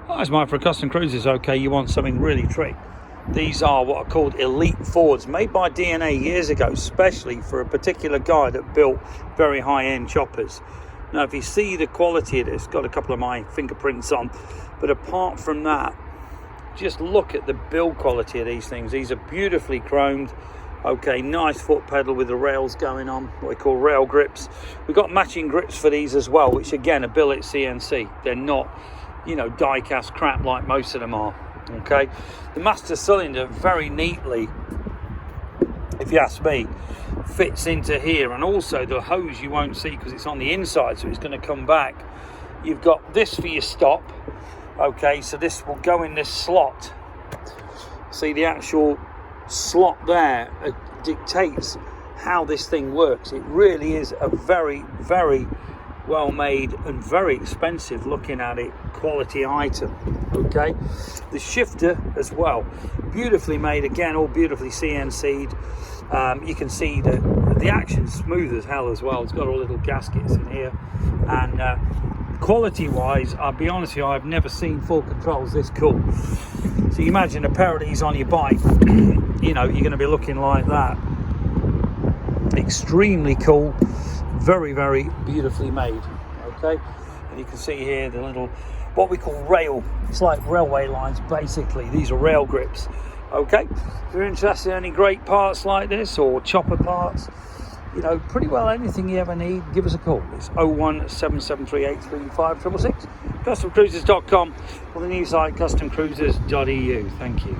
Hi, it's Mike for Custom Cruisers. Okay, you want something really trick. These are what are called Elite Fords, made by DNA years ago, especially for a particular guy that built very high-end choppers. Now, if you see the quality of this, got a couple of my fingerprints on, but apart from that, just look at the build quality of these things. These are beautifully chromed. Okay, nice foot pedal with the rails going on, what we call rail grips. We've got matching grips for these as well, which again are billet CNC. They're not, you know, die-cast crap like most of them are. Okay, the master cylinder very neatly, if you ask me, fits into here, and also the hose you won't see because it's on the inside, so it's going to come back. You've got this for your stop. Okay, so this will go in this slot. See, the actual slot there dictates how this thing works. It really is a very, very well made and very expensive, looking at it, quality item. Okay, the shifter as well, beautifully made, again all beautifully CNC'd. You can see that the action's smooth as hell as well. It's got all little gaskets in here, and quality wise, I'll be honest with you, I've never seen full controls this cool. So you imagine a pair of these on your bike, you know, you're going to be looking like that. Extremely cool, very, very beautifully made. Okay, and you can see here the little, what we call rail, it's like railway lines basically. These are rail grips. Okay, if you're interested in any great parts like this or chopper parts, you know, pretty well anything you ever need, give us a call. It's 01773835666, customcruisers.com, or the new site customcruisers.eu. Thank you.